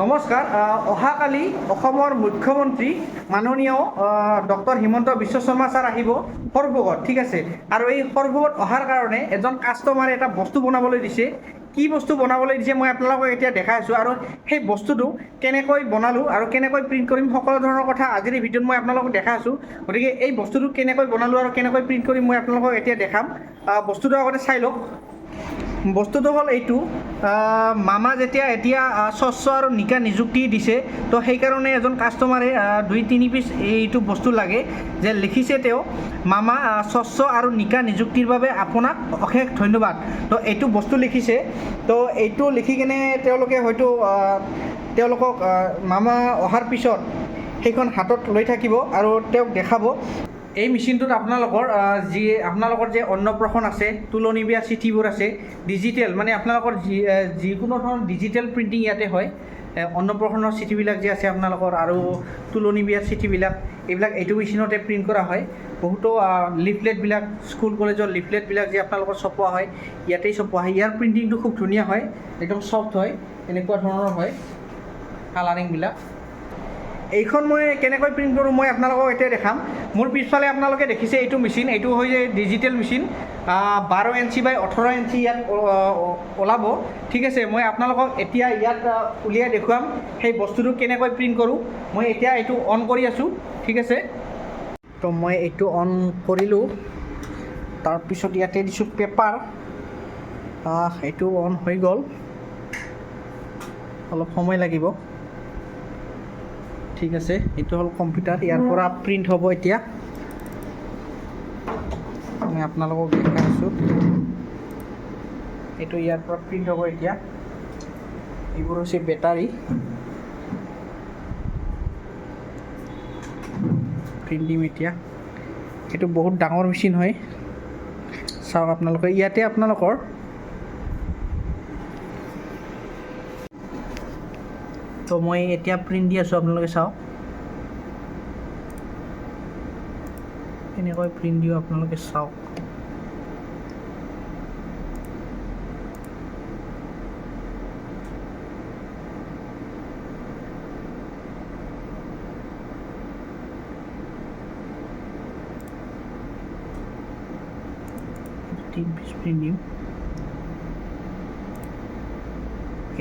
নমস্কাৰ। অহাকালি অসমৰ মুখ্যমন্ত্ৰী মাননীয় ডক্টৰ হিমন্ত বিশ্ব শৰ্মা ছাৰ আহিব সৰভোগত, ঠিক আছে। আৰু এই সৰভোগত অহাৰ কাৰণে এজন কাষ্টমাৰে এটা বস্তু বনাবলৈ দিছে। কি বস্তু বনাবলৈ দিছে মই আপোনালোকক এতিয়া দেখাই আছোঁ, আৰু সেই বস্তুটো কেনেকৈ বনালোঁ আৰু কেনেকৈ প্ৰিণ্ট কৰিম সকলো ধৰণৰ কথা আজিৰ এই ভিডিঅ'ত মই আপোনালোকক দেখাই আছোঁ। গতিকে এই বস্তুটো কেনেকৈ বনালোঁ আৰু কেনেকৈ প্ৰিণ্ট কৰিম মই আপোনালোকক এতিয়া দেখাম। বস্তুটো আগতে চাই লওক। বস্তুটো হ'ল এইটো, মামা যেতিয়া এতিয়া স্বচ্ছ আৰু নিকা নিযুক্তি দিছে, তো সেইকাৰণে এজন কাষ্টমাৰে 2-3 পিচ এইটো বস্তু লাগে যে লিখিছে তেওঁ, মামা স্বচ্ছ আৰু নিকা নিযুক্তিৰ বাবে আপোনাক অশেষ ধন্যবাদ। তো এইটো বস্তু লিখিছে। তো এইটো লিখি কিনে তেওঁলোকে হয়তো তেওঁলোকক মামা অহাৰ পিছত সেইখন হাতত লৈ থাকিব আৰু তেওঁক দেখাব। এই মেচিনটোত আপোনালোকৰ যে অন্নপ্ৰসন আছে, তুলনি বিয়া চিঠিবোৰ আছে, ডিজিটেল মানে আপোনালোকৰ যিকোনো ধৰণৰ ডিজিটেল প্ৰিণ্টিং ইয়াতে হয়। অন্নপ্ৰসনৰ চিঠিবিলাক যে আছে আপোনালোকৰ, আৰু তুলনি বিয়াৰ চিঠিবিলাক, এইবিলাক এইটো মেচিনতে প্ৰিণ্ট কৰা হয়। বহুতো লিফলেটবিলাক, স্কুল কলেজৰ লিফলেটবিলাক যে আপোনালোকৰ ছপোৱা হয়, ইয়াতেই ছপোৱা হয়। ইয়াৰ প্ৰিণ্টিংটো খুব ধুনীয়া হয়, একদম ছফ্ট হয়, এনেকুৱা ধৰণৰ হয় কালাৰিংবিলাক। এইখন মই কেনেকৈ প্ৰিণ্ট কৰোঁ মই আপোনালোকক এতিয়া দেখাম। মোৰ পিছফালে আপোনালোকে দেখিছে এইটো মেচিন, এইটো হৈছে digital machine. 12 inch by 18 inch ইয়াত ওলাব, ঠিক আছে। মই আপোনালোকক এতিয়া ইয়াত উলিয়াই দেখুৱাম সেই বস্তুটো কেনেকৈ প্ৰিণ্ট কৰোঁ। মই এতিয়া এইটো অন কৰি আছোঁ, ঠিক আছে। তো মই এইটো অন কৰিলোঁ, তাৰপিছত ইয়াতে দিছোঁ পেপাৰ। এইটো অন হৈ গ'ল, অলপ সময় লাগিব, ঠিক আছে। এইটো হ'ল কম্পিউটাৰ, ইয়াৰ পৰা প্ৰিণ্ট হ'ব এতিয়া। মই আপোনালোকক দেখাই আছোঁ, এইটো ইয়াৰ পৰা প্ৰিণ্ট হ'ব এতিয়া। এইবোৰ হৈছে বেটাৰী, প্ৰিণ্ট দিম এতিয়া। এইটো বহুত ডাঙৰ মেচিন হয়, চাওক আপোনালোকে। ইয়াতে আপোনালোকৰ তো মই এতিয়া প্ৰিণ্ট দি আছোঁ, আপোনালোকে চাওক এনেকৈ প্ৰিণ্ট দিওঁ, আপোনালোকে চাওক। প্ৰিণ্ট দিম,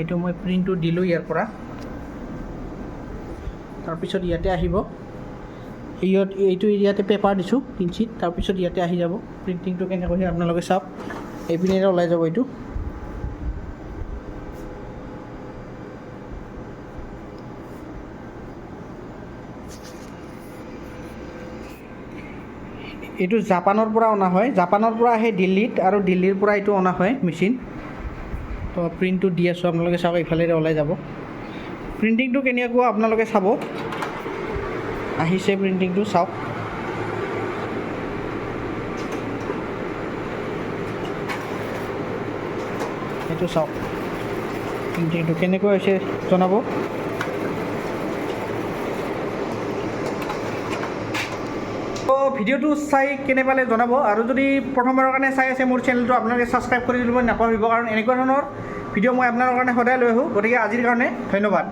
এইটো মই প্ৰিণ্টটো দিলোঁ ইয়াৰ পৰা। তাৰপিছত ইয়াতে আহিব, এইটো ইয়াতে পেপাৰ দিছোঁ ইঞ্চিত, তাৰপিছত ইয়াতে আহি যাব। প্ৰিণ্টিংটো কেনেকৈ হয় আপোনালোকে চাওক, এইপিনে ওলাই যাব এইটো। এইটো জাপানৰ পৰা অনা হয়, জাপানৰ পৰা আহে দিল্লীত, আৰু দিল্লীৰ পৰা এইটো অনা হয় মেচিন। তো প্ৰিণ্টটো দি আছোঁ, আপোনালোকে চাওক, এইফালে ওলাই যাব। প্ৰিণ্টিংটো কেনেকুৱা আপোনালোকে চাব, আহিছে প্ৰিণ্টিংটো চাওক। এইটো চাওক, প্ৰিণ্টিংটো কেনেকুৱা হৈছে জনাব। ভিডিঅ'টো চাই কেনে পালে জনাব, আৰু যদি প্ৰথমবাৰৰ কাৰণে চাই আছে মোৰ চেনেলটো আপোনালোকে ছাবস্ক্ৰাইব কৰি দিব নাপাহৰিব, কাৰণ এনেকুৱা ধৰণৰ ভিডিঅ' মই আপোনালোকৰ কাৰণে সদায় লৈ আহোঁ। গতিকে আজিৰ কাৰণে ধন্যবাদ।